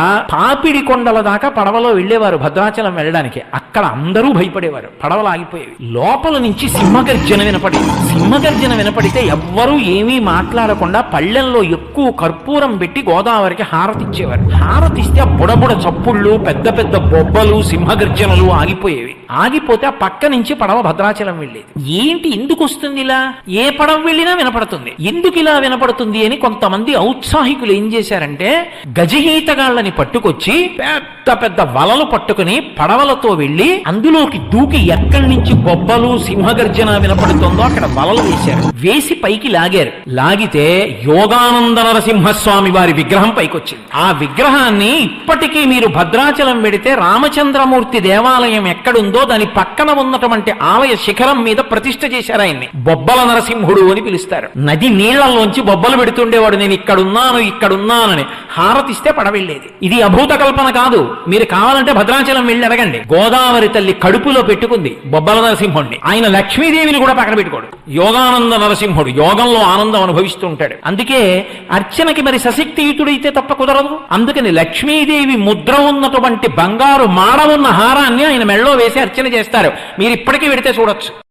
ఆ పాపిడి కొండల దాకా పడవలో వెళ్లేవారు భద్రాచలం వెళ్ళడానికి. అక్కడ అందరూ భయపడేవారు, పడవలు ఆగిపోయేవి. లోపల నుంచి సింహగర్జన వినపడేది. సింహగర్జన వినపడితే ఎవ్వరూ ఏమీ మాట్లాడకుండా పళ్ళెంలో ఎక్కువ కర్పూరం పెట్టి గోదావరికి హారతిచ్చేవారు. హారతిస్తే ఆ బుడబుడ చప్పుళ్ళు, పెద్ద పెద్ద బొబ్బలు, సింహగర్జనలు ఆగిపోయేవి. ఆగిపోతే ఆ పక్క నుంచి పడవ భద్రాచలం వెళ్ళేది. ఏంటి ఎందుకు వస్తుంది ఇలా? ఏ పడవ వెళ్ళినా వినపడుతుంది. ఎందుకు ఇలా వినపడుతుంది అని కొంతమంది ఔత్సాహికులు ఏం చేశారంటే గజహీతగాళ్ళని పట్టుకొచ్చి పెద్ద పెద్ద వలలు పట్టుకుని పడవలతో వెళ్లి అందులోకి దూకి ఎక్కడి నుంచి బొబ్బలు సింహగర్జన వినపడుతుందో అక్కడ వలలు వేశారు. వేసి పైకి లాగారు. లాగితే యోగానంద నరసింహస్వామి వారి విగ్రహం పైకొచ్చింది. ఆ విగ్రహాన్ని ఇప్పటికీ మీరు భద్రాచలం వెడితే రామచంద్రమూర్తి దేవాలయం ఎక్కడుందో దాని పక్కన ఉన్నటువంటి ఆలయ శిఖరం మీద ప్రతిష్ఠ చేశారు. ఆయన్ని బొబ్బల నరసింహుడు అని పిలుస్తారు. నది నీళ్లలోంచి బొబ్బలు పెడుతుండేవాడు. నేను ఇక్కడున్నానని హారతిస్తే పడవెళ్ళేది. ఇది అభూత కల్పన కాదు. మీరు కావాలంటే భద్రాచలం వెళ్ళి అడగండి. గోదావరి తల్లి కడుపులో పెట్టుకుంది బొబ్బల నరసింహుడిని. ఆయన లక్ష్మీదేవిని కూడా పక్కన పెట్టుకోడు. యోగానంద నరసింహుడు యోగంలో ఆనందం అనుభవిస్తూ ఉంటాడు. అందుకే అర్చనకి మరి సశక్తియుతుడైతే తప్ప కుదరదు. అందుకని లక్ష్మీదేవి ముద్ర ఉన్నటువంటి బంగారు మాడ ఉన్న హారాన్ని ఆయన మెళ్ళో వేసి అర్చన చేస్తారు. మీరు ఇప్పటికీ వెడితే చూడొచ్చు.